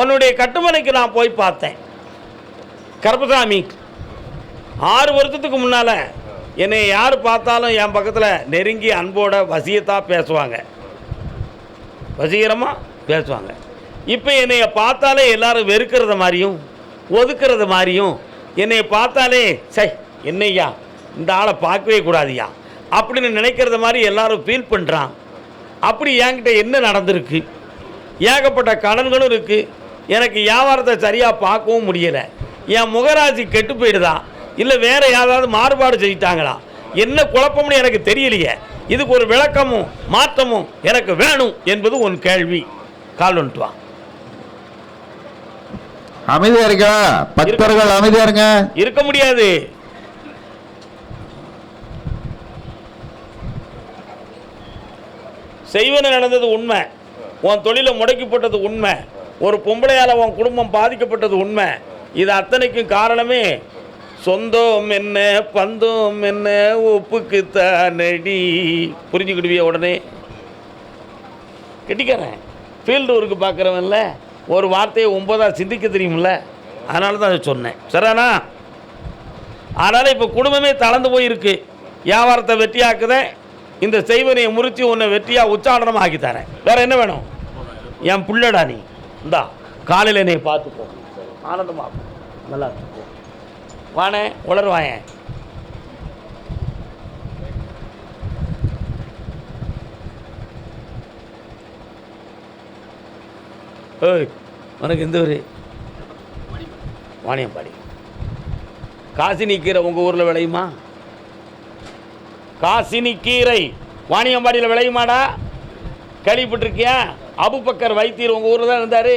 உன்னுடைய கட்டுமனைக்கு நான் போய் பார்த்தேன். கருப்பசாமி 6 வருஷத்துக்கு முன்னால் என்னை யார் பார்த்தாலும் என் பக்கத்தில் நெருங்கி அன்போட வசியத்தாக பேசுவாங்க, வசீகரமாக பேசுவாங்க. இப்போ என்னைய பார்த்தாலே எல்லாரும் வெறுக்கிறத மாதிரியும் ஒதுக்கிறது மாதிரியும், என்னை பார்த்தாலே சை என்னையா இந்த ஆளை பார்க்கவே கூடாதியா அப்படின்னு நினைக்கிறத மாதிரி எல்லாரும் ஃபீல் பண்ணுறான். அப்படி என்கிட்ட என்ன நடந்திருக்கு? ஏகப்பட்ட கடன்களும் இருக்குது. எனக்கு வியாபாரத்தை சரியாக பார்க்கவும் முடியலை. என் முகராசி கெட்டு போயிடுதா இல்லை வேறு யாராவது மாறுபாடு செஞ்சிட்டாங்களா? என்ன குழப்பம்னு எனக்கு தெரியலையே. இதுக்கு ஒரு விளக்கமும் மாற்றமும் எனக்கு வேணும் என்பது உன் கேள்வி. கால் வந்துட்டு வா. அமைதியா இருக்கா? பக்தர்கள் அமைதியா இருங்க. இருக்க முடியாது. செய்வன நடந்தது உண்மை. உன் தொழிலை முடக்கப்பட்டது உண்மை. ஒரு பொம்பளையால் உன் குடும்பம் பாதிக்கப்பட்டது உண்மை. இது அத்தனைக்கும் காரணமே சொந்தம் என்ன பந்தம் என்ன ஒப்புக்குத்தானடி. புரிஞ்சுக்கிடுவிய உடனே கெட்டிக்கிறேன். ஃபீல்டு ஒர்க்கு பார்க்குறவன்ல ஒரு வார்த்தையை 9ஆக சிந்திக்க தெரியுமில்ல, அதனால தான் அதை சொன்னேன். சரிண்ணா? அதனால் இப்போ குடும்பமே தளர்ந்து போயிருக்கு. வியாபாரத்தை வெற்றியாக்குதேன், இந்த செய்வனையை முறித்து உன்னை வெற்றியாக உச்சாடனமாக ஆக்கித்தரேன். வேறு என்ன வேணும்? என் பிள்ளடா நீ. இந்தா காலையில் என்னை பார்த்துப்போம், ஆனந்தமாக நல்லா இருப்போம். வானே உளருவாயன். ஏய் உனக்கு எந்த ஊர்? வாணியம்பாடி. காசினி கீரை உங்கள் ஊரில் விளையுமா? காசினி கீரை வாணியம்பாடியில் விளையுமாடா? கேள்விப்பட்டிருக்கியா? அபுபக்கர் வைத்தியர் உங்கள் ஊரில் தான் இருந்தார்.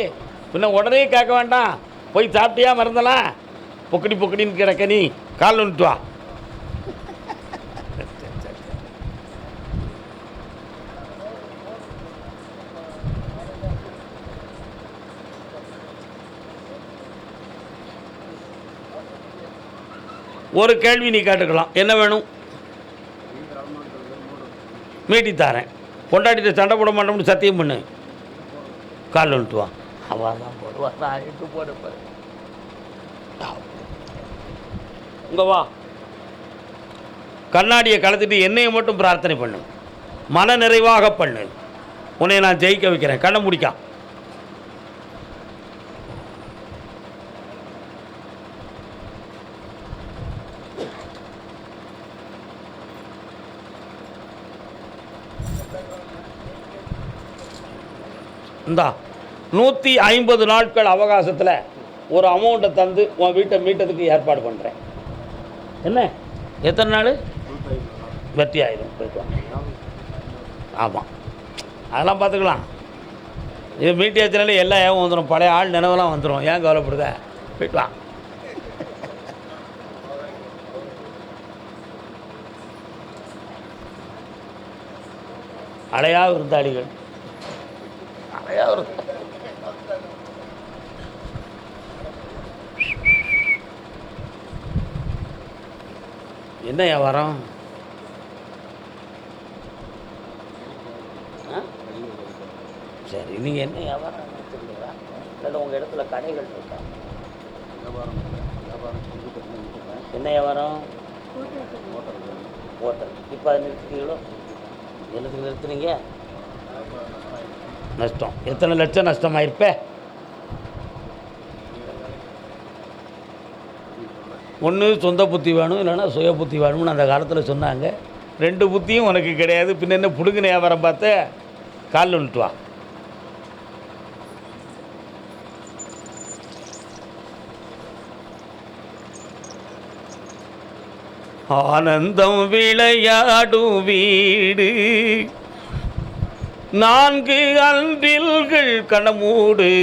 பின்ன உடனே கேட்க வேண்டாம், போய் சாப்பிட்டியா மறந்தலாம்? பொக்கடி பொக்கடின்னு கிடக்க நீ. கால் வந்துட்டு வா. ஒரு கேள்வி நீ கேட்டுக்கலாம். என்ன வேணும்? மீட்டி தாரேன். கொண்டாடிட்டு சண்டை போட மாட்டோம்னு சத்தியம் பண்ணு. கால் வந்துட்டு வா. அவன் தான் போடுவா, நான் எட்டு போடுப்பேன். இங்கே வா. கண்ணாடியை கலத்திட்டு என்னையை மட்டும் பிரார்த்தனை பண்ணு, மன நிறைவாக பண்ணு. உன்னை நான் ஜெயிக்க வைக்கிறேன். கண்ணை முடிக்கா. இந்தா 150 நாட்கள் அவகாசத்தில் ஒரு அமௌண்ட்டை தந்து உன் வீட்டை மீட்டதுக்கு ஏற்பாடு பண்ணுறேன். என்ன எத்தனை நாள்? வெற்றி ஆயிடும். போய்ட்டு வாங்க. ஆமாம், அதெல்லாம் பார்த்துக்கலாம். இது மீட்டி ஆச்சுனாலே எல்லாம் ஏன் வந்துடும், பழைய ஆள் நினைவெல்லாம் வந்துடும். ஏன் கவலைப்படுத? போய்ட்டு வா. அலையா விருந்தாளிகள், அலையா என்ன வியாபாரம்? சரி, நீங்கள் என்ன வியாபாரம் நினைச்சிருந்தீங்களா? இல்லை உங்கள் இடத்துல கடைகள் இருக்கா? என்ன வியாபாரம்? ஹோட்டல். இப்போ அதை நிறுத்திட்டீங்களோ? என்னத்துக்கு நிறுத்துனீங்க? நஷ்டம். எத்தனை லட்சம் நஷ்டமாயிருப்பே? ஒன்று சொந்த புத்தி வேணும், இல்லைன்னா சுய புத்தி வேணும்னு அந்த காலத்தில் சொன்னாங்க. 2 புத்தியும் உனக்கு கிடையாது. பின்ன என்ன புடுங்கின வியாபாரம் பார்த்து? காலில் விட்டு வா. ஆனந்தம் விளையாடும் வீடு, 4 அன்பில்கள் கணமூடு.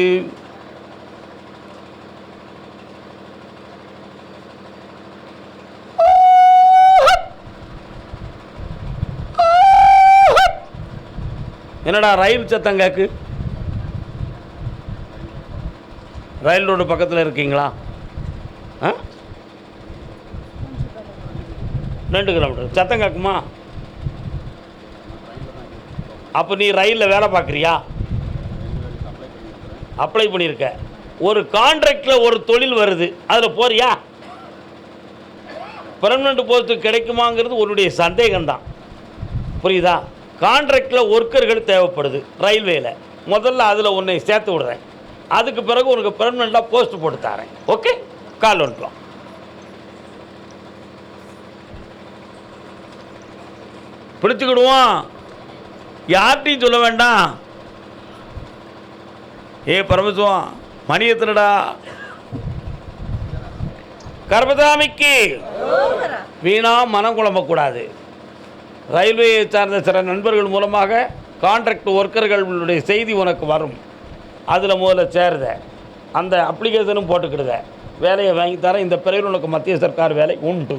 என்னடா ரயில் சத்தம் கேக்கு? ரயில் ரோடு பக்கத்தில் இருக்கீங்களா? 2 கிலோமீட்டர் சத்தம் கேட்குமா? அப்போ நீ ரயிலில் வேலை பார்க்குறியா? அப்ளை பண்ணியிருக்க. ஒரு கான்ட்ராக்டில் ஒரு தொழில் வருது, அதில் போறியா? பெர்மனண்ட் போஸ்ட்டு கிடைக்குமாங்கிறது உன்னுடைய சந்தேகம்தான். புரியுதா? கான்ட்ராக்டில் ஒர்க்கர்கள் தேவைப்படுது ரயில்வேயில். முதல்ல அதில் உன்னை சேர்த்து விடுறேன். அதுக்கு பிறகு உனக்கு பெர்மனண்ட்டாக போஸ்ட் போட்டு தரேன். ஓகே, கால் வந்துட்டோம். பிடிச்சுக்கிடுவோம், யார்கிட்டையும் சொல்ல வேண்டாம். ஏ பரமசிவம், மணி எத்தனடா? கர்மசாமிக்கு வீணா மனம் குழம்பக்கூடாது. ரயில்வேயை சார்ந்த சில நண்பர்கள் மூலமாக கான்ட்ராக்ட் ஒர்க்கர்களுடைய செய்தி உனக்கு வரும். அதில் முதல்ல சேருத, அந்த அப்ளிகேஷனும் போட்டுக்கிடுத, வேலையை வாங்கி தரேன். இந்த பிறகு உனக்கு மத்திய சர்க்கார் வேலை உண்டு.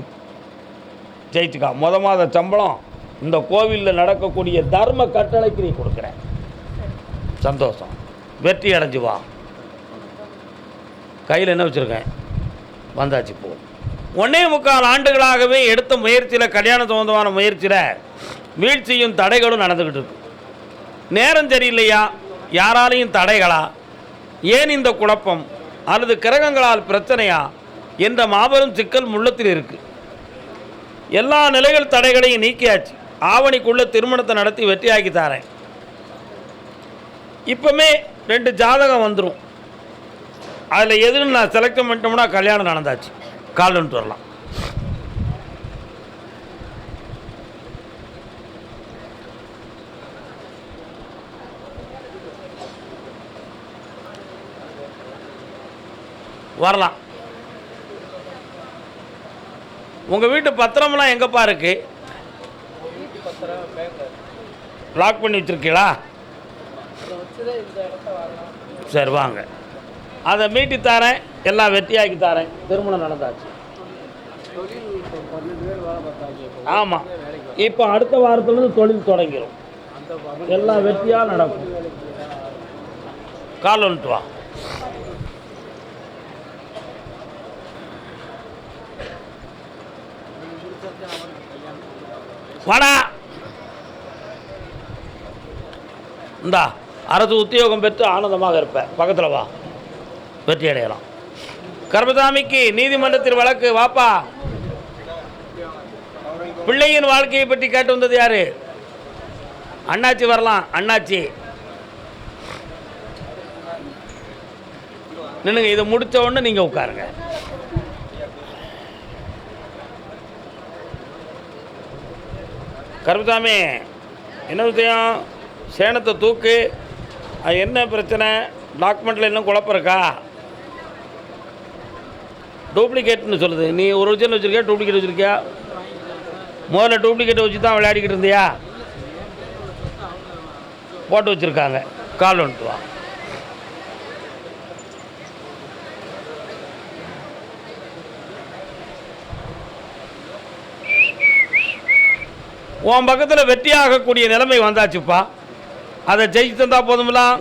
ஜெயிச்சுக்கா. மாத சம்பளம் இந்த கோவிலில் நடக்கக்கூடிய தர்ம கட்டளைக்கு நீ கொடுக்குறேன். சந்தோஷம், வெற்றி அடைஞ்சு வா. கையில் என்ன வச்சுருக்கேன்? வந்தாச்சு போ. 1.25 ஆண்டுகளாகவே எடுத்த முயற்சியில், கல்யாண சம்பந்தமான முயற்சியில் வீழ்ச்சியும் தடைகளும் நடந்துக்கிட்டு இருக்கு. நேரம் சரியில்லையா? யாராலையும் தடைகளா? ஏன் இந்த குழப்பம்? அல்லது கிரகங்களால் பிரச்சனையா என்ற மாபெரும் சிக்கல் முள்ளத்தில் இருக்குது. எல்லா நிலைகள் தடைகளையும் நீக்கியாச்சு. ஆவணிக்குள்ளே திருமணத்தை நடத்தி வெற்றியாக்கி தரேன். இப்போமே 2 ஜாதகம் வந்துடும். அதில் எதுன்னு நான் செலக்ட் பண்ணிட்டோம்னா கல்யாணம் நடந்தாச்சு. கால் வந்துட்டு வரலாம். வரலாம். உங்கள் வீட்டு பத்திரமெல்லாம் எங்கேப்பா இருக்கு? லாக் பண்ணி வச்சுருக்கீங்களா? சரி வாங்க, அதை மீட்டி தரேன், எல்லாம் வெற்றியாக்கி தரேன். திருமணம் நடந்தாச்சு. ஆமாம், இப்போ அடுத்த வாரத்துலேருந்து தொழில் தொடங்கிடும். எல்லாம் வெற்றியாக நடக்கும். கால் வந்துட்டு வா. வாடா. இந்தா, அரசு உத்தியோகம் பெற்று ஆனந்தமாக இருப்பேன். பக்கத்தில் வா, வெற்றி அடையலாம். கர்மசாமிக்கு நீதிமன்றத்தில் வழக்கு. வாப்பா. பிள்ளையின் வாழ்க்கையை பற்றி கேட்டு வந்தது யாரு? அண்ணாச்சி வரலாம். அண்ணாச்சி நின்னுங்க. இதை முடித்த உடனே நீங்கள் உட்காருங்க. கர்மசாமி, என்ன விஷயம்? சேனத்தை தூக்கு. அது என்ன பிரச்சனை? டாக்குமெண்ட்டில் இன்னும் குழப்பம் இருக்கா? டூப்ளிகேட்னு சொல்லுது. நீ ஒரிஜினல் வச்சுருக்கியா, டூப்ளிகேட் வச்சுருக்கியா? முதல்ல டூப்ளிகேட் வச்சு தான் விளையாடிக்கிட்டு இருந்தியா? போட்டு வச்சுருக்காங்க. கால் வந்துட்டு வா. உன் பக்கத்தில் வெற்றியாகக்கூடிய நிலைமை வந்தாச்சுப்பா. அதை ஜெயிச்சு தந்தா போதும்லாம்.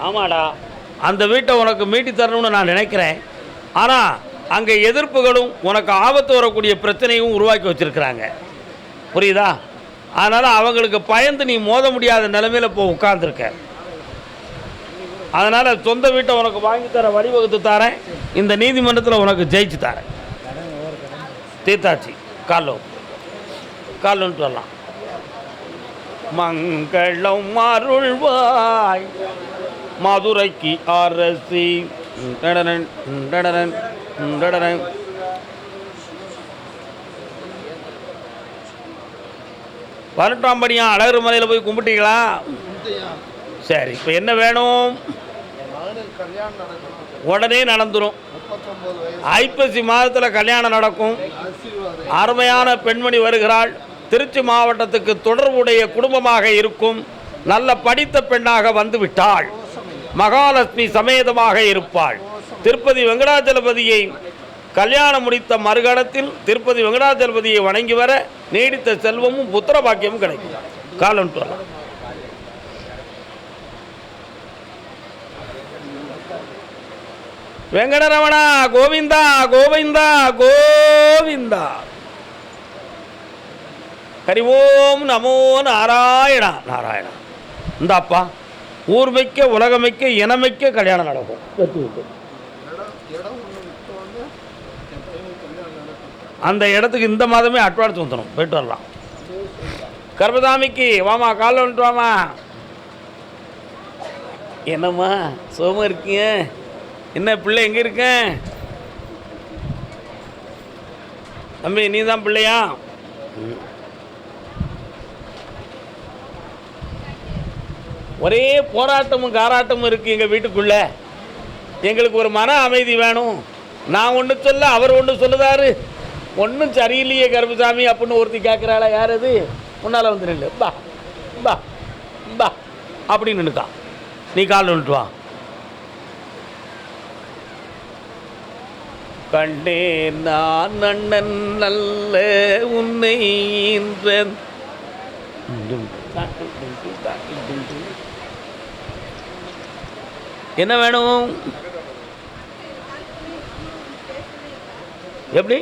ஆமாடா, அந்த வீட்டை உனக்கு மீட்டி தரணும்னு நான் நினைக்கிறேன். ஆனால் அங்கே எதிர்ப்புகளும் உனக்கு ஆபத்து வரக்கூடிய பிரச்சனையும் உருவாக்கி வச்சுருக்கிறாங்க. புரியுதா? அதனால் அவங்களுக்கு பயந்து நீ மோத முடியாத நிலைமையில் இப்போ உட்கார்ந்துருக்க. அதனால் சொந்த வீட்டை உனக்கு வாங்கி தர வழிவகுத்து தரேன். இந்த நீதிமன்றத்தில் உனக்கு ஜெயிச்சு தரேன். தீர்த்தாச்சு. கால் வந்துட்டு வரலாம். மங்களம் அருள்வாய் மதுரைக்கு அரசி. வரட்டாம்படியா அழகர் மலையில் போய் கும்பிட்டீங்களா? சரி, இப்போ என்ன வேணும்? உடனே நடந்துடும். ஐப்பசி மாதத்தில் கல்யாணம் நடக்கும். அருமையான பெண்மணி வருகிறாள். திருச்சி மாவட்டத்துக்கு தொடர்புடைய குடும்பமாக இருக்கும். நல்ல படித்த பெண்ணாக வந்து விட்டாள். மகாலட்சுமி சமேதமாக இருப்பாள். திருப்பதி வெங்கடாச்சலபதியை கல்யாணம் முடித்த மறுகணத்தில் திருப்பதி வெங்கடாச்சலபதியை வணங்கி வர நீடித்த செல்வமும் புத்திர பாக்கியமும் கிடைக்கும். காலம் வரலாம். வெங்கடரமணா கோவிந்தா கோவிந்தா கோவிந்தா. ஹரி ஓம் நமோ நாராயணா நாராயணா. இந்தாப்பா ஊர்மைக்க உலகமைக்க இனமைக்க கல்யாணம் நடக்கும். வெற்றி விட்டு அந்த இடத்துக்கு இந்த மாதமே அட்வான்ஸ் வந்துடும், போயிட்டு வரலாம். கர்பதாமிக்கு வாமா, காலைல வந்துட்டு வாமா. என்னம்மா சோமா இருக்கீங்க? என்ன பிள்ளை எங்கே இருக்கேன்? தம்பி நீ தான் பிள்ளையா? ஒரே போராட்டமும் காராட்டமும் இருக்குது எங்கள் வீட்டுக்குள்ளே. எங்களுக்கு ஒரு மன அமைதி வேணும். நான் ஒன்று சொல்ல அவர் ஒன்று சொல்லுதாரு. ஒன்றும் சரியில்லையே கருப்புசாமி அப்படின்னு ஒருத்தி கேட்குறாளா? யார் அது? முன்னால் வந்து நில்லு, பா பா பா அப்படின்னு நின்றுக்கான். நீ கால் வந்துட்டு வா. கண்டேன் நான் அண்ணன் நல்ல உன்னை என்ன வேணும்? எப்படி?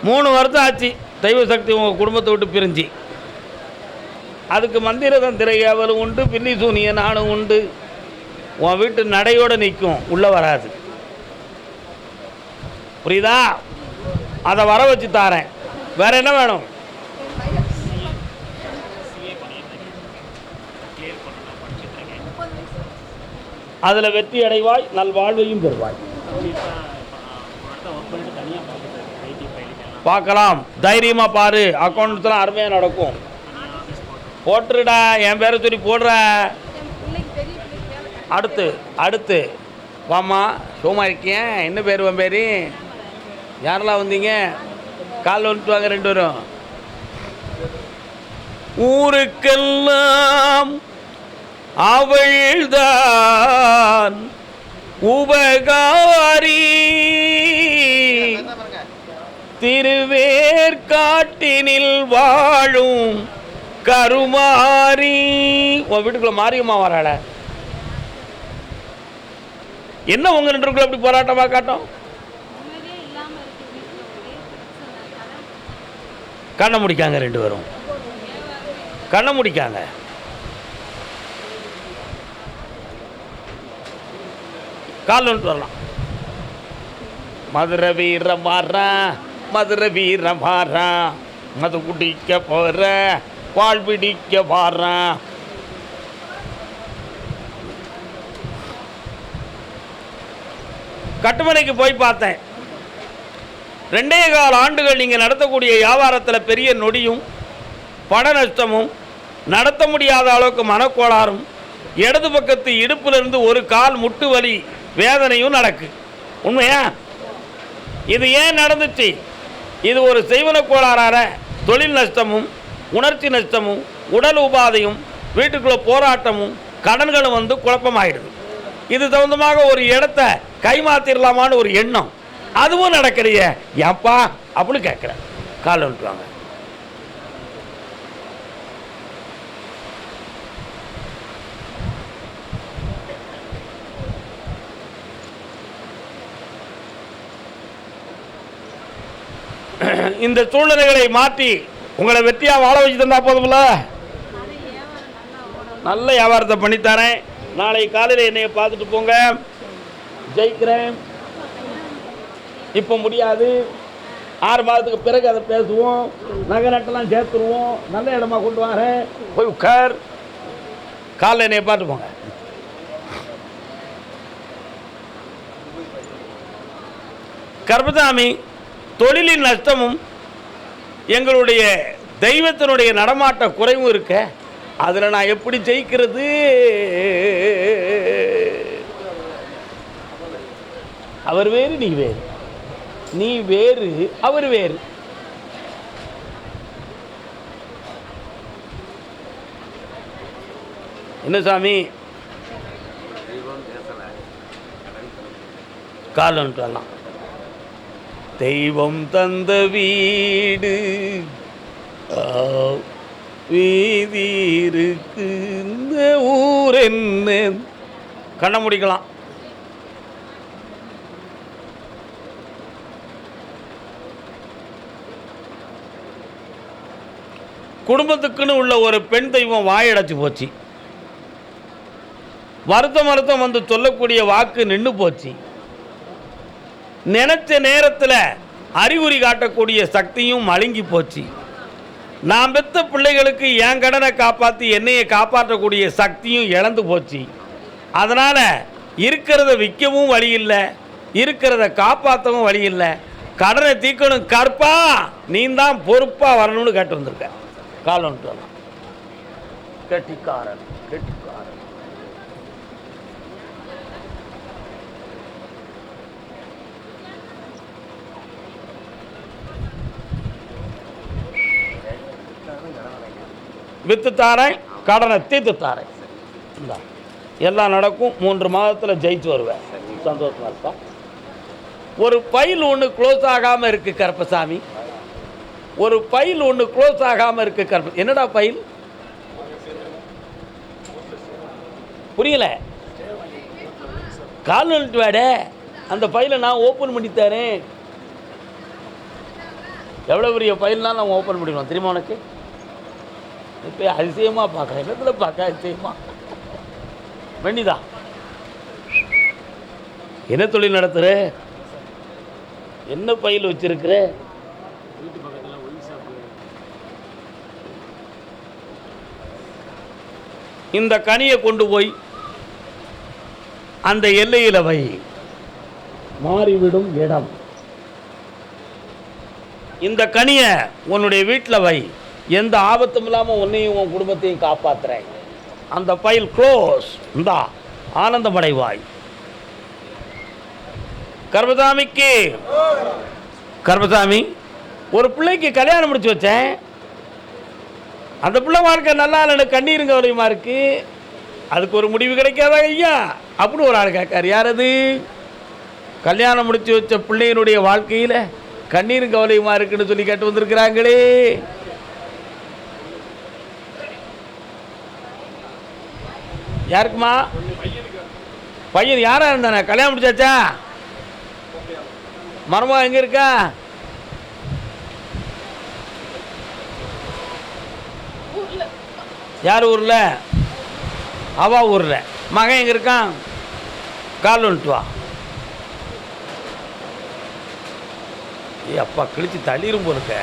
மூணு வருஷம் ஆச்சு தெய்வ சக்தி உங்கள் குடும்பத்தை விட்டு பிரிஞ்சு. அதுக்கு மந்திர தந்திர ஏவலும் உண்டு, பில்லி சூனிய நானும் உண்டு. உன் வீட்டு நடையோடு நிற்கும், உள்ளே வராது. புரியுதா? அதை வர வச்சு தாரேன். வேற என்ன வேணும்? அதில் வெற்றி அடைவாய், நல்வாழ்வையும் பெறுவாய். பார்க்கலாம், தைரியமாக பாரு. அக்கௌண்ட்ஸ்லாம் அருமையாக நடக்கும். போட்டுருடா, என் பேரை சொல்லி போடுற. அடுத்து அடுத்து வாம்மா, சோமா இருக்கேன். என்ன பேர்? உன் பேர்? யாரெல்லாம் வந்தீங்க? கால் வந்துட்டு வாங்க ரெண்டு பேரும். ஊருக்கெல்லாம் அவள்தான் உபகாரி, திருவேற்காட்டினில் வாழும் கருமாரி. உன் வீட்டுக்குள்ள மாரியம்மா வராள. என்ன உங்க ரெண்டு பேருக்குள்ள அப்படி போராட்டமா காட்டும்? கண்ணை முடிக்காங்க ரெண்டு பேரும், கண்ணை முடிக்காங்க. கால் வந்துட்டு வரலாம். மதுரை வீரம் மாறா, மதுரை வீரம் மாறா, மது குடிக்க போற, பால் பிடிக்க பாறா. கட்டுமனைக்கு போய் பார்த்தேன். 2.25 ஆண்டுகள் நீங்கள் நடத்தக்கூடிய வியாபாரத்தில் பெரிய நொடியும் பண நஷ்டமும், நடத்த முடியாத அளவுக்கு மனக்கோளாறும், இடது பக்கத்து இடுப்பிலிருந்து ஒரு கால் முட்டு வலி வேதனையும் நடக்கு. உண்மையா? இது ஏன் நடந்துச்சு? இது ஒரு செய்வன கோளாறான தொழில் நஷ்டமும், உணர்ச்சி நஷ்டமும், உடல் உபாதையும், வீட்டுக்குள்ள போராட்டமும், கடன்களும் வந்து குழப்பமாயிடுது. இது சம்பந்தமாக ஒரு இடத்த கைமாத்திரலாமான்னு ஒரு எண்ணம், அதுவும் நடக்கலையே. ஏப்பா அப்படின்னு கேட்குறேன். கால் வந்துட்டுவாங்க. இந்த சூழ்நிலைகளை மாற்றி உங்களை வெற்றியாக வாழ வச்சு தந்தா போதும்ல. நல்ல வியாபாரத்தை பண்ணித்தரேன். நாளை காலையில் என்னைய பார்த்துட்டு போங்க. ஜெயிக்கிறேன். இப்போ முடியாது, 6 மாதத்துக்கு பிறகு அதை பேசுவோம். நகை நட்டெல்லாம் சேர்த்துருவோம். நல்ல இடமா கொண்டு வரேன். போய் உட்கார். காலையில் என்னைய பார்த்து போங்க. கர்பசாமி, தொழிலின் நஷ்டமும் எங்களுடைய தெய்வத்தினுடைய நடமாட்ட குறைவும் இருக்க, அதில் நான் எப்படி ஜெயிக்கிறது? அவர் வேறு, நீ வேறு. நீ வேறு, அவர் வேறு. என்ன சாமி? கால் வந்துட்டு வரலாம். தெய்வம் தந்த வீடு வீதி இருக்கு, இந்த ஊர் என்ன கண்ணை முடிக்கலாம். குடும்பத்துக்குன்னு உள்ள ஒரு பெண் தெய்வம் வாயடைச்சு போச்சு. வருத்தம் வந்து சொல்லக்கூடிய வாக்கு நின்று போச்சு. நினைச்ச நேரத்தில் அறிகுறி காட்டக்கூடிய சக்தியும் மழுங்கி போச்சு. நான் பெற்ற பிள்ளைகளுக்கு என் கடனை காப்பாற்றி என்னையை காப்பாற்றக்கூடிய சக்தியும் இழந்து போச்சு. அதனால் இருக்கிறத விற்கவும் வழி இல்லை, இருக்கிறத காப்பாற்றவும் வழி இல்லை. கடனை தீக்கணும் கற்பா, நீ தான் பொறுப்பாக வரணும்னு கேட்டு வந்திருக்க. காலம் கெட்டிக்காரன் கெட்டிக்காரன். வித்து தாரேன், கடனை தீர்த்து தாரேன். எல்லாம் நடக்கும். 3 மாதத்தில் ஜெயிச்சு வருவேன். சந்தோஷமா இருக்கா? ஒரு ஃபைல் ஒன்று க்ளோஸ் ஆகாமல் இருக்கு கருப்பசாமி. ஒரு ஃபைல் ஒன்று க்ளோஸ் ஆகாமல் இருக்கு கருப்ப. என்னடா ஃபைல்? புரியல. கால் வந்துட்டு வாட, அந்த ஃபைலை நான் ஓப்பன் பண்ணி தரேன். எவ்வளோ பெரிய ஃபைல்னால் நான் ஓப்பன் பண்ணிடுவேன் தெரியுமா உனக்கு? இப்போ அதிசயமாக பார்க்குறேன். இடத்துல பார்க்க அதிசயமா வெண்ணிதா. என்ன தொழில் நடத்துகிற? என்ன பையில் வச்சிருக்கிற? இந்த கனியை கொண்டு போய் அந்த எல்லையில் வை. மாறிவிடும் இடம். இந்த கனியை உன்னுடைய வீட்டில் வை. எந்த ஆபத்தும் இல்லாமல் உன்னையும் உன் குடும்பத்தையும் காப்பாற்றுறேன். அந்த ஃபைல் க்ளோஸ். இந்தா ஆனந்தமடைவாய். கர்மசாமிக்கு கர்மசாமி ஒரு பிள்ளைக்கு கல்யாணம் முடிச்சு வச்சேன். அந்த பிள்ளை வாழ்க்கை நல்லா இல்லை, கண்ணீருங்க வலியுமா இருக்கு. அதுக்கு ஒரு முடிவு கிடைக்காதா ஐயா அப்படின்னு ஒரு ஆள் கேட்கார். யார் அது? கல்யாணம் முடிச்சு வச்ச பிள்ளையினுடைய வாழ்க்கையில் கண்ணீரும் கவலையுமா இருக்குன்னு சொல்லி கேட்டு வந்திருக்கிறாங்களே. யாருக்குமா? பையன் யாரா இருந்தானே? கல்யாணம் முடிச்சாச்சா? மருமகன் எங்கே இருக்கா? யார் ஊரில்? அவா ஊரில். மகன் எங்கே இருக்கான்? கால் வந்துட்டு வா. ஏ அப்பா, கிழிச்சு தள்ளிரும் போலுக்க.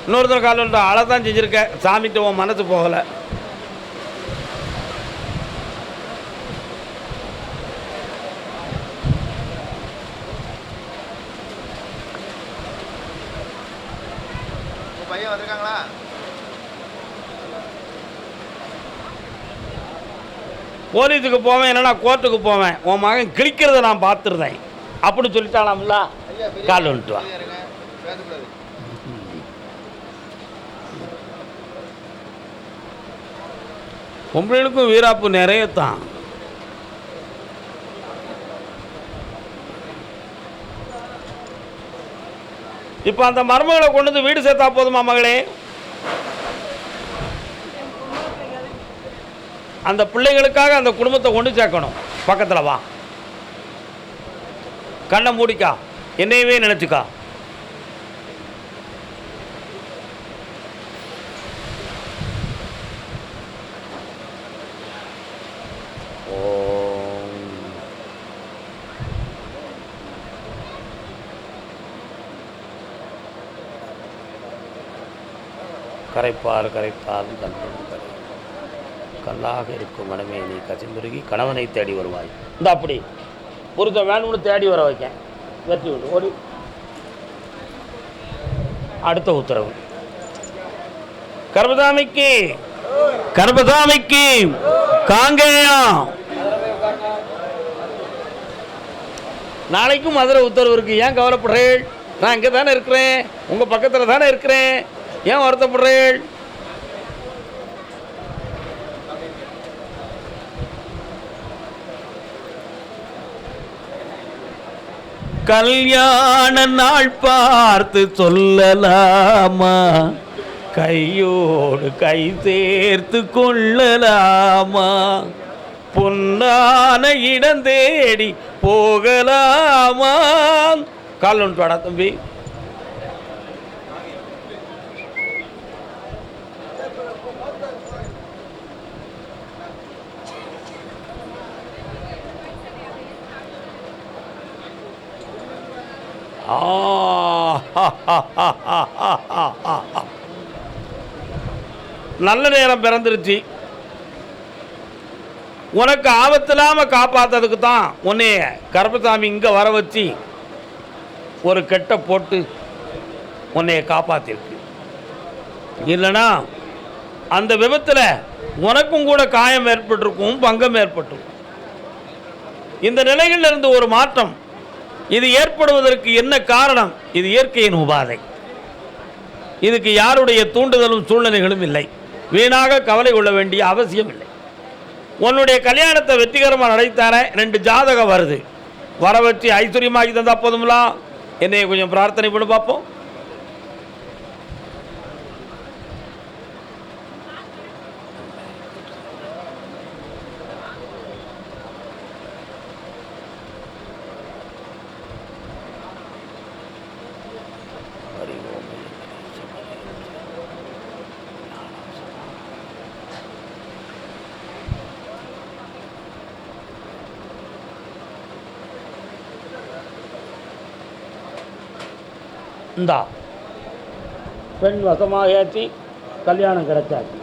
இன்னொருத்தர் கால் வந்துட்டு அழதான் செஞ்சுருக்க. சாமிகிட்ட உன் மனசு போகலை. பையன் வந்திருக்காங்களா? போலீஸுக்கு போவேன், இல்லைன்னா கோர்ட்டுக்கு போவேன். உன் மகன் கிழிக்கிறத நான் பார்த்துருந்தேன் அப்படின்னு சொல்லிட்டானாம்ல. கால் வந்துட்டு வா. பொம்பளைகளுக்கும் வீராப்பு நிறைய தான். இப்போ அந்த மருமகளை கொண்டு வந்து வீடு சேர்த்தா போதுமா மகளே? அந்த பிள்ளைகளுக்காக அந்த குடும்பத்தை கொண்டு சேர்க்கணும். பக்கத்தில் வா. கண்ணை மூடிக்கா, என்னையவே நினச்சிக்கா. கரைப்பார் கரைத்தால் கண்ணும் கரை. கல்லாக இருக்கும் மனமே நீ கசிந்துருகி கணவனை தேடி வருவாய். இந்த அப்படி பொருத்த வேணும்னு தேடி வர வைக்க. வெற்றி விடு ஓடி. அடுத்த உத்தரவு. கர்மசாமிக்கு கர்மசாமிக்கு காங்கேயம். நாளைக்கும் மதுரை உத்தரவு இருக்கு. ஏன் கவலைப்படுறேன்? நான் இங்கே தானே இருக்கிறேன், உங்கள் பக்கத்தில் தானே இருக்கிறேன். ஏன் வருத்தப்படுறேன்? கல்யாண நாள் பார்த்து சொல்லலாமா? கையோடு கை சேர்த்து கொள்ளலாமா, பொன்னான இடம் தேடி போகலாமா. கால் ஒன்று வாடா தம்பி. நல்ல நேரம் பிறந்துருச்சு. உனக்கு ஆபத்தில்லாமல் காப்பாற்றதுக்கு தான் உன்னைய கருப்பசாமி இங்கே வர வச்சு ஒரு கெட்டை போட்டு உன்னைய காப்பாற்றிருக்கு. இல்லைனா அந்த விபத்தில் உனக்கும் கூட காயம் ஏற்பட்டிருக்கும், பங்கம் ஏற்பட்டிருக்கும். இந்த நிலைகளில் இருந்து ஒரு மாற்றம் இது ஏற்படுவதற்கு என்ன காரணம்? இது இயற்கையின் உபாதை. இதுக்கு யாருடைய தூண்டுதலும் சூழ்நிலைகளும் இல்லை. வீணாக கவலை கொள்ள வேண்டிய அவசியம் இல்லை. உன்னுடைய கல்யாணத்தை வெற்றிகரமாக நடத்தார 2 ஜாதகம் வருது. வர வச்சு ஐஸ்வர்யமாகி தந்தா போதுங்களா? என்னைய கொஞ்சம் பிரார்த்தனை பண்ணி பார்ப்போம். இந்தா பெண் வசமாயாச்சு, கல்யாணம் கிடைச்சாச்சு.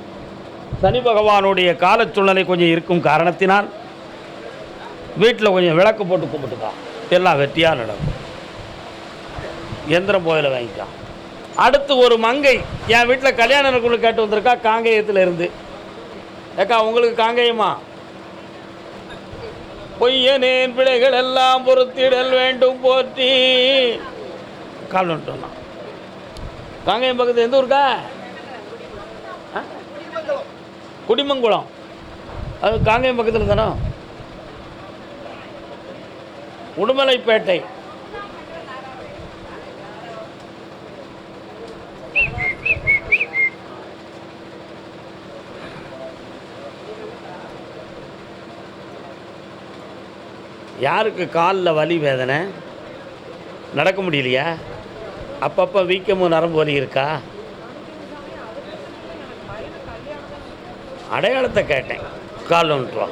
சனி பகவானுடைய கால சூழ்நிலை கொஞ்சம் இருக்கும் காரணத்தினால் வீட்டில் கொஞ்சம் விளக்கு போட்டு கும்பிட்டுக்கா, எல்லாம் வெற்றியாக நடக்கும். எந்திரம் போயில வாங்கிக்கா. அடுத்து ஒரு மங்கை என் வீட்டில் கல்யாணம் இருக்குன்னு கேட்டு வந்திருக்கா, காங்கேயத்தில் இருந்து. ஏக்கா உங்களுக்கு காங்கேயமா? பொய்யனேன் பிழைகள் எல்லாம் பொறுத்திடல் வேண்டும் போற்றி. கால் வந்துட்டோம்னா காங்கேயம் பக்கத்தில் எந்த ஊருக்கா? குடிமங்குளம். அது காங்கேயம் பக்கத்தில் தானே. உடுமலைப்பேட்டை. யாருக்கு காலில் வலி வேதனை, நடக்க முடியலையா? அப்பப்போ வீக்கமும் நரம்பு வலி இருக்கா? அடையாளத்தை கேட்டேன். கால் வந்துட்டு வா.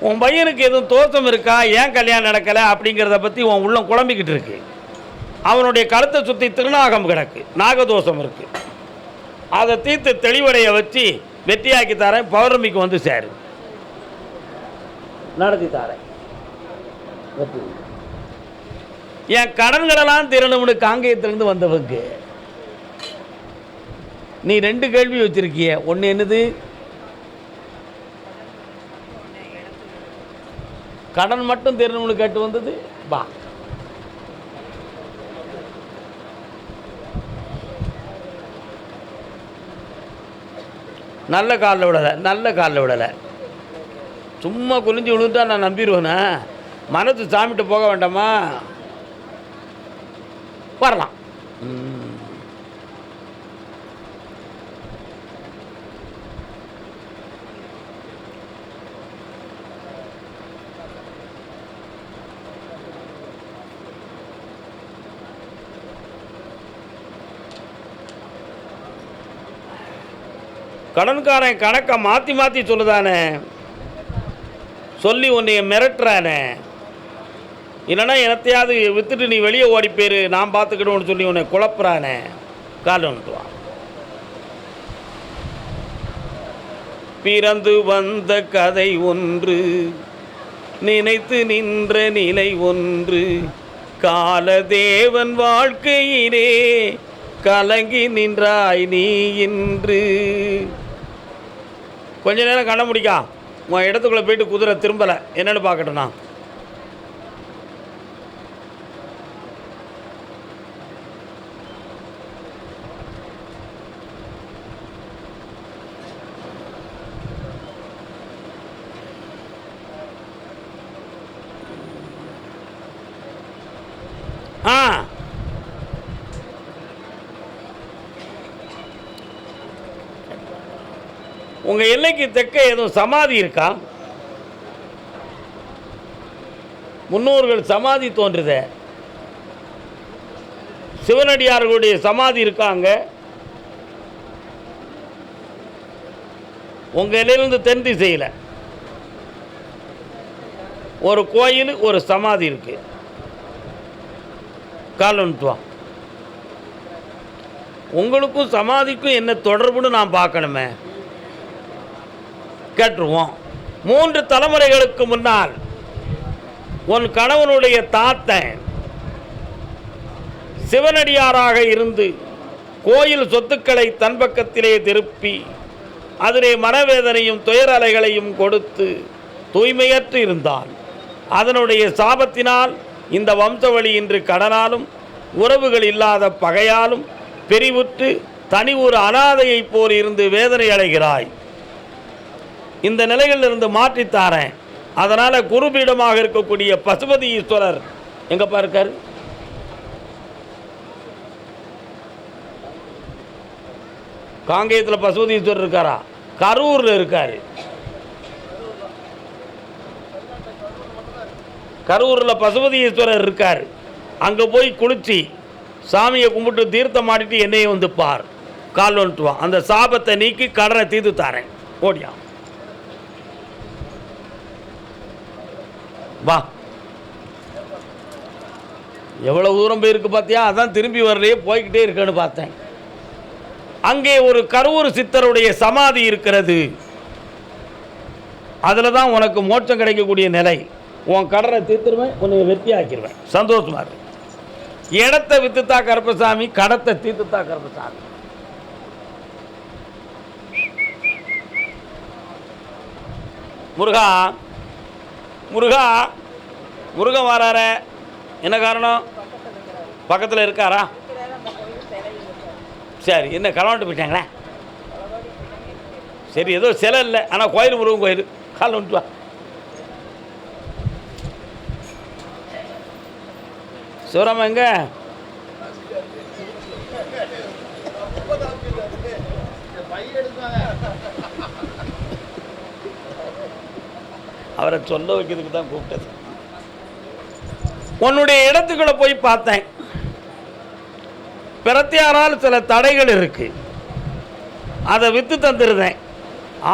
உன் பையனுக்கு எதுவும் தோஷம் இருக்கா, ஏன் கல்யாணம் நடக்கலை அப்படிங்கிறத பற்றி உன் உள்ளம் குழம்பிக்கிட்டு இருக்கு. அவனுடைய கழுத்தை சுற்றி திருநாகம் கிடக்கு, நாகதோஷம் இருக்கு. அதை தீர்த்து தெளிவடைய வச்சு வெற்றியாக்கி தரேன். பௌர்ணமிக்கு வந்து சேரு, நடத்தி தரேன். என் கடன்களெல்லாம் திறனும்னு காங்கேயத்திலிருந்து வந்தவங்க. நீ 2 கேள்வி வச்சிருக்கிய. ஒன்று என்னது? கடன் மட்டும் தெரியணும்னு கேட்டு வந்தது. வா, நல்ல காலில் விடலை, நல்ல காலில் விடலை. சும்மா குளிஞ்சு விழுந்துட்டா நான் நம்பிடுவேனா? மனசு சாமிட்டு போக வேண்டாமா? வரலாம். கடன்காரன் கணக்கை மாற்றி மாற்றி சொல்லுதானே, சொல்லி உன்னைய மிரட்டுறானே. இல்லைன்னா எனத்தையாவது விற்றுட்டு நீ வெளியே ஓடி போயிரு, நான் பார்த்துக்கிடுவோன்னு சொல்லி உன்னை குழப்புறானே. கால் வந்துட்டுவான். பிறந்து வந்த கதை ஒன்று, நினைத்து நின்ற நிலை ஒன்று, காலதேவன் வாழ்க்கையிலே கலங்கி நின்றாய் நீ இன்று. கொஞ்ச நேரம் கண்ண முடிக்கா. உன் இடத்துக்குள்ளே போயிட்டு குதிரை திரும்பலை, என்னென்னு பார்க்கட்டும்ண்ணா. உங்க எல்லைக்கு தெற்க எதுவும் சமாதி இருக்கா? முன்னோர்கள் சமாதி தோன்றுதே, சிவனடியார்களுடைய சமாதி இருக்காங்க. உங்க எல்லையிலிருந்து தென் திசையில் ஒரு கோயில், ஒரு சமாதி இருக்கு. காலன்ட்டுவான். உங்களுக்கும் சமாதிக்கும் என்ன தொடர்புன்னு நான் பார்க்கணுமே, கேட்டுருவோம். 3 தலைமுறைகளுக்கு முன்னால் உன் கணவனுடைய தாத்தன் சிவனடியாராக இருந்து கோயில் சொத்துக்களை தன் பக்கத்திலே திருப்பி அதிலே மனவேதனையும் துயர அலைகளையும் கொடுத்து தூய்மையற்று இருந்தான். அதனுடைய சாபத்தினால் இந்த வம்சவழி இன்று கடனாலும் உறவுகள் இல்லாத பகையாலும் பிரிவுற்று தனி ஒரு அனாதையைப் போல் இருந்து வேதனை அடைகிறாய். இந்த நிலைகளிலிருந்து மாற்றித்தாரேன். அதனால் குருபீடமாக இருக்கக்கூடிய பசுபதி ஈஸ்வரர் எங்கப்பா இருக்கார்? காங்கேயத்தில் பசுபதி ஈஸ்வரர் இருக்காரா? கரூரில் இருக்கார். கரூரில் பசுபதி ஈஸ்வரர் இருக்கார். அங்கே போய் குளிச்சு சாமியை கும்பிட்டு தீர்த்தம் மாட்டிட்டு என்னையை வந்து பார். கால் வந்துட்டுவான். அந்த சாபத்தை நீக்கி கடனை தீர்த்து தாரேன். ஓடியா வா. எவ்வளவு தூரம் போயிருக்கு பார்த்தியா? அதான் திரும்பி வரலையே, போய்கிட்டே இருக்கேன்னு பார்த்தேன். அங்கே ஒரு கரூர் சித்தருடைய சமாதி இருக்கிறது. அதில் தான் உனக்கு மோட்சம் கிடைக்கக்கூடிய நிலை. உன் கடனை தீர்த்துருவேன், உன்னை வெற்றி ஆக்கிடுவேன். சந்தோஷமா இருக்கு. இடத்தை வித்துத்தா கருப்பசாமி, கடத்தை தீர்த்துத்தா கருப்பசாமி. முருகா முருகா முருகன் வரார. என்ன காரணம்? பக்கத்தில் இருக்காரா? சரி, என்ன களவாண்டு போயிட்டாங்களே? சரி, ஏதோ சிலை இல்லை, ஆனால் கோயில் முருகன் கோயில். கால் வந்துட்டு வா. சிவராமா எங்க? அவரை சொல்ல வைக்கிறதுக்கு தான் கூப்பிட்டது. உன்னுடைய இடத்துக்குள்ள போய் பார்த்தேன். பிரத்தியாரால் சில தடைகள் இருக்கு. அதை விற்று தந்துருந்தேன்.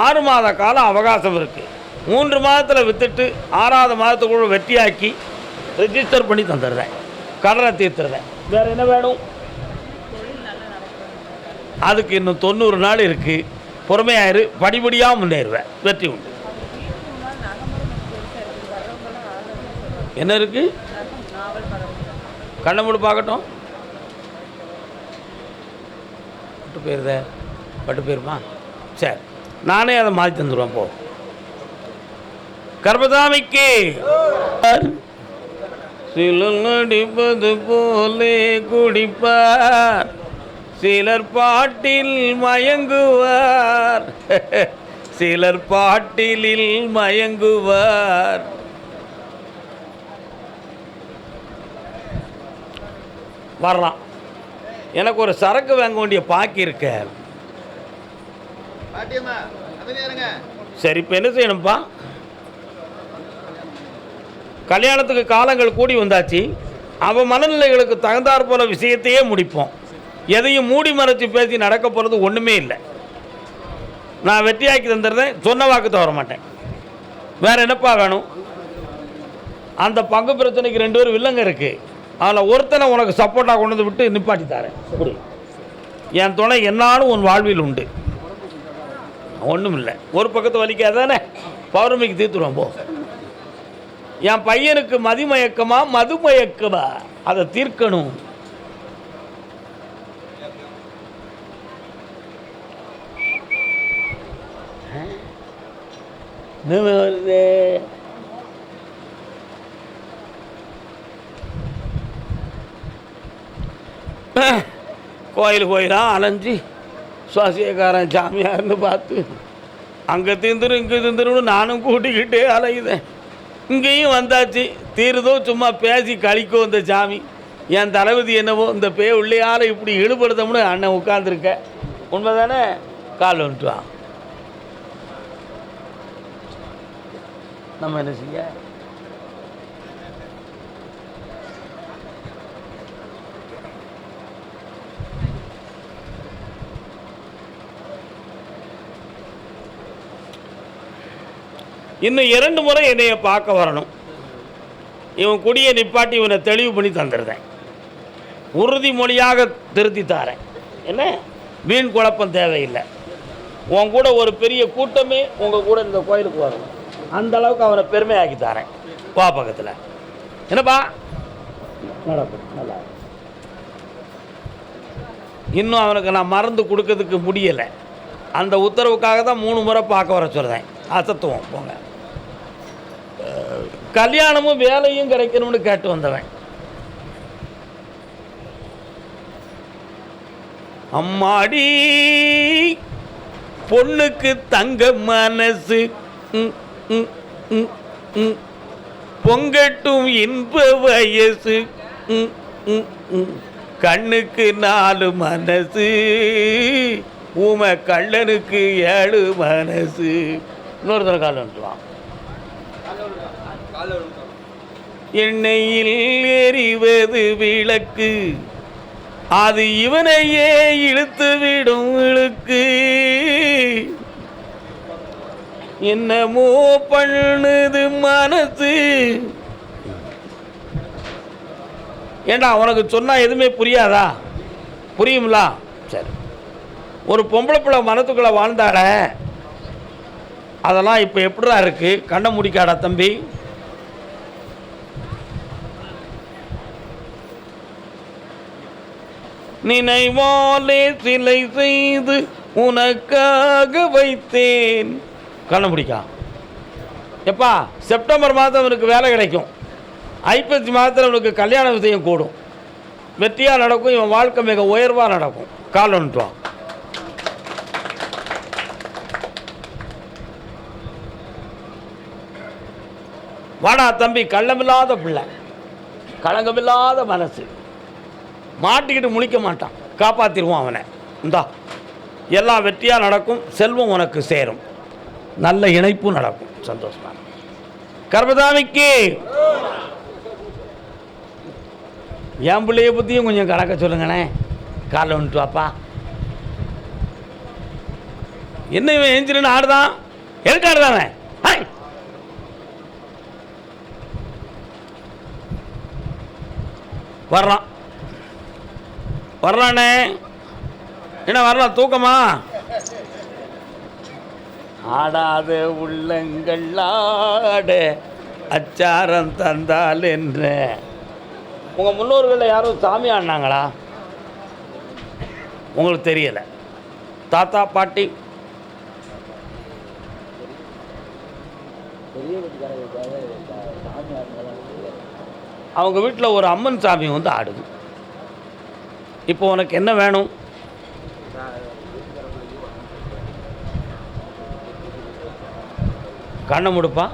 6 மாத காலம் அவகாசம் இருக்கு. 3 மாதத்தில் விற்றுட்டு 6வது மாதத்துக்குள்ள வெற்றியாக்கி ரெஜிஸ்டர் பண்ணி தந்துடுறேன். கடனை தீர்த்துறேன். வேற என்ன வேணும்? அதுக்கு இன்னும் 90 நாள் இருக்கு. பொறுமையாயிரு, படிப்படியாக முன்னேறுவேன். வெற்றி உண்டு. என்ன இருக்கு? கண்ணை மூடி பார்க்கட்டும். பட்டு போயிருதே, பட்டு போயிருமா? சரி, நானே அதை மாற்றி தந்துடுவேன். போ. கர்மசாமிக்கு சிலர் நடிப்பது போலே குடிப்பார், சிலர் பாட்டில் மயங்குவார், சிலர் பாட்டிலில் மயங்குவார். வரலாம். எனக்கு ஒரு சரக்கு வாங்க வேண்டிய பாக்கி இருக்க. சரி, இப்போ என்ன செய்யணும்ப்பா? கல்யாணத்துக்கு காலங்கள் கூடி வந்தாச்சு. அவன் மனநிலைகளுக்கு தகுந்தாற் போல விஷயத்தையே முடிப்போம். எதையும் மூடி மறைச்சி பேசி நடக்க போகிறது ஒன்றுமே இல்லை. நான் வெற்றியாக்கி தந்துடுறேன். சொன்ன வாக்கு தவற மாட்டேன். வேற என்னப்பா வேணும்? அந்த பங்கு பிரச்சனைக்கு 2 பேர் வில்லங்க இருக்கு. அதில் ஒருத்தனை உனக்கு சப்போர்ட்டாக கொண்டு வந்து விட்டு நிப்பாட்டி தரேன். அப்படி என் துணை என்னாலும் உன் வாழ்வில் உண்டு. ஒன்றும் இல்லை. ஒரு பக்கத்து வலிக்காதானே, பௌர்ணமிக்கு தீர்த்துருவோம். போ. என் பையனுக்கு மதிமயக்கமா மதுமயக்கமா, அதை தீர்க்கணும். வருது. கோயிலாக அலைஞ்சி சுவாசியக்காரன் சாமியார்னு பார்த்து அங்கே தீந்துரும் இங்கே தீந்துரும்னு நானும் கூட்டிக்கிட்டே அலையுதேன். இங்கேயும் வந்தாச்சு. தீருதோ சும்மா பேசி கழிக்கும் இந்த சாமி. என் தளபதி என்னவோ இந்த பே உள்ளையால் இப்படி இழுபடுத்தோம்னு அண்ணன் உட்காந்துருக்க உண்மை தானே? கால் வந்துட்டு வா. நம்ம என்ன செய்ய? இன்னும் 2 முறை என்னைய பார்க்க வரணும். இவன் குடியை நிப்பாட்டி இவனை தெளிவு பண்ணி தந்துடுறேன். உறுதிமொழியாக திருத்தி தாரேன். என்ன வீண் குழப்பம் தேவையில்லை. உன் கூட ஒரு பெரிய கூட்டமே உங்கள் கூட இந்த கோயிலுக்கு வரணும். அந்த அளவுக்கு அவனை பெருமையாக்கி தாரேன். வா பக்கத்தில். என்னப்பா நடக்கும் நல்லா. இன்னும் அவனுக்கு நான் மருந்து கொடுக்கறதுக்கு முடியலை. அந்த உத்தரவுக்காக தான் 3 முறை பார்க்க வர சொல்கிறேன். அசத்துவோம் போங்க. கல்யாணமும் வேலையும் கிடைக்கணும்னு கேட்டு வந்தவன். அம்மாடி பொண்ணுக்கு தங்க மனசு பொங்கட்டும் இன்ப வயசு கண்ணுக்கு 4 மனசு ஊமை கள்ளனுக்கு 7 மனசு. இன்னொரு தடவை கால் வந்துடுவான். எண்ணெயில் எரிவது விளக்கு அது இவனையே இழுத்து விடும் இழுக்கு. என்னமோ பண்ணுது மனசு. ஏண்டா உனக்கு சொன்னா எதுவுமே புரியாதா? புரியுங்களா? சரி. ஒரு பொம்பளை பிள்ளை மனத்துக்குள்ளே வாழ்ந்தாட அதெல்லாம் இப்போ எப்படிடா இருக்கு? கண்ணை முடிக்காடா தம்பி. நினைவாலே சிலை செய்து உனக்காக வைத்தேன். கண்ணை முடிக்கா. எப்பா செப்டம்பர் மாதம் அவனுக்கு வேலை கிடைக்கும். ஐப்பசி மாதத்தில் அவனுக்கு கல்யாண விஷயம் கூடும். வெற்றியாக நடக்கும். இவன் வாழ்க்கை மிக உயர்வாக நடக்கும். கால் வந்துட்டுவான். வாடா தம்பி. கள்ளமில்லாத பிள்ளை, களங்கமில்லாத மனசு. மாட்டிக்கிட்டு முழிக்க மாட்டான். காப்பாற்றிடுவான் அவனை. இந்தா எல்லாம் வெற்றியாக நடக்கும். செல்வம் உனக்கு சேரும். நல்ல இணைப்பும் நடக்கும். சந்தோஷமா. கர்மதாமிக்கு என் பிள்ளைய பற்றியும் கொஞ்சம் கணக்க சொல்லுங்கண்ணே. காலைல வந்துட்டு வாப்பா. என்ன இவன் எஞ்சின்னு ஆடுதான்? எதுக்கு ஆடுதானே? வரலானே. என்ன வரலாம்? தூக்கமா? ஆடாத உள்ளங்கள் ஆட அச்சாரம் தந்தால் என்ற. உங்கள் முன்னோர்களில் யாரும் சாமி ஆடினாங்களா? உங்களுக்கு தெரியலை. தாத்தா பாட்டி அவங்க வீட்டில் ஒரு அம்மன் சாமி வந்து ஆடுது. இப்போ உனக்கு என்ன வேணும்? கண்ணை முடிப்பா.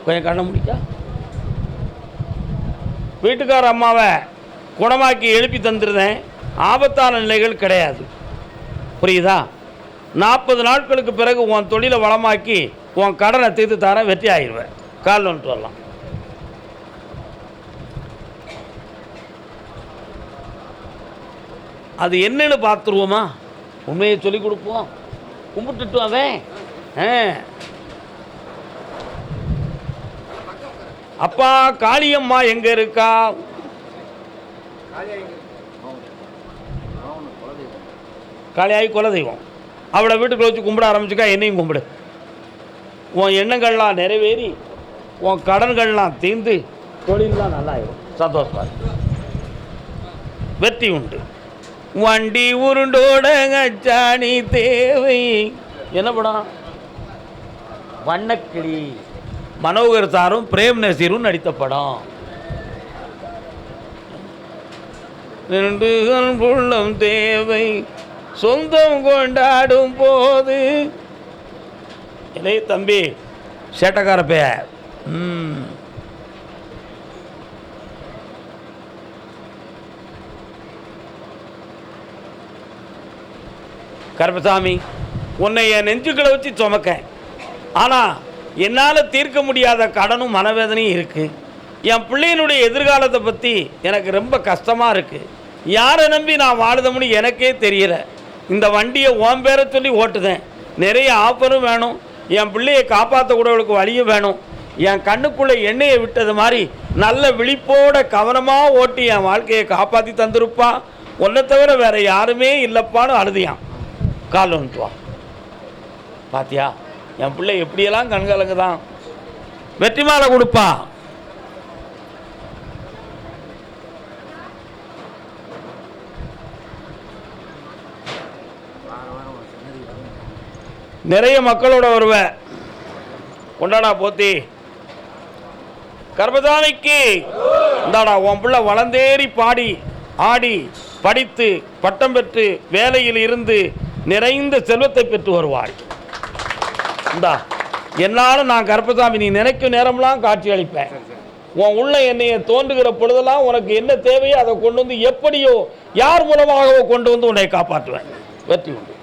கொஞ்சம் கண்ணை முடிக்கா. வீட்டுக்கார அம்மாவை குணமாக்கி எழுப்பி தந்துருந்தேன். ஆபத்தான நிலைகள் கிடையாது. புரியுதா? 40 நாட்களுக்கு பிறகு உன் தொழிலை வளமாக்கி உன் கடனை தீர்த்து தரேன். வெற்றி ஆகிடுவேன். காலில் வந்துட்டு வரலாம். அது என்னன்னு பார்த்துருவோமா? உண்மையை சொல்லி கொடுப்போம். கும்பிட்டுட்டு அவன் அப்பா காளியம்மா எங்க இருக்கா? காளியாகி குலதெய்வம். அவளை வீட்டுக்குள்ள வச்சு கும்பிட ஆரம்பிச்சுக்கா. என்னையும் கும்பிடு. உன் எண்ணங்கள்லாம் நிறைவேறி உன் கடன்கள்லாம் தீர்ந்து தொழிலாம் நல்லா ஆயிடும். சந்தோஷமா வெற்றி உண்டு. வண்டி உருண்டோட கச்சாணி தேவை. என்ன படம்? வண்ணக்கிளி. மனோகர் சாரும் பிரேம் நசீரும் நடித்த படம். 2 புள்ளம் தேவை சொந்தம் கொண்டாடும் போது. இளைய தம்பி சேட்டக்கார பே கருப்பசாமி, உன்னை என் நெஞ்சுக்களை வச்சு சுமக்கேன். ஆனால் என்னால் தீர்க்க முடியாத கடனும் மனவேதனையும் இருக்குது. என் பிள்ளையினுடைய எதிர்காலத்தை பற்றி எனக்கு ரொம்ப கஷ்டமாக இருக்குது. யாரை நம்பி நான் வாழுதமுன்னு எனக்கே தெரியல. இந்த வண்டியை ஓம் பேரை சொல்லி ஓட்டுதேன். நிறைய ஆஃபரும் வேணும், என் பிள்ளையை காப்பாற்றக்கூடவளுக்கு வழியும் வேணும். என் கண்ணுக்குள்ளே எண்ணெயை விட்டது மாதிரி நல்ல விழிப்போட கவனமாக ஓட்டி என் வாழ்க்கையை காப்பாற்றி தந்துருப்பா. ஒன்றை தவிர வேறு யாருமே இல்லைப்பான்னு அழுதியான். கால் வந்துட்டு வா. பாத்தியா என் பிள்ளை எப்படியெல்லாம் கண்கலங்கு தான். வெற்றி மாலை கொடுப்பா. நிறைய மக்களோட வருவேன். கொண்டாடா போத்தி. கர்ப்பசாமிக்கு இந்தாடா உன் பிள்ளை வளர்ந்தேறி பாடி ஆடி படித்து பட்டம் பெற்று வேலையில் இருந்து நிறைந்த செல்வத்தை பெற்று வருவாள். இந்தா என்னாலும் நான் கர்ப்பசாமி நீ நினைக்கும் நேரம்லாம் காட்சி அளிப்பேன். உன் உள்ள என்னைய தோன்றுகிற பொழுதெல்லாம் உனக்கு என்ன தேவையோ அதை கொண்டு வந்து எப்படியோ யார் மூலமாகவோ கொண்டு வந்து உன்னை காப்பாற்றுவேன். வெற்றி உண்டு.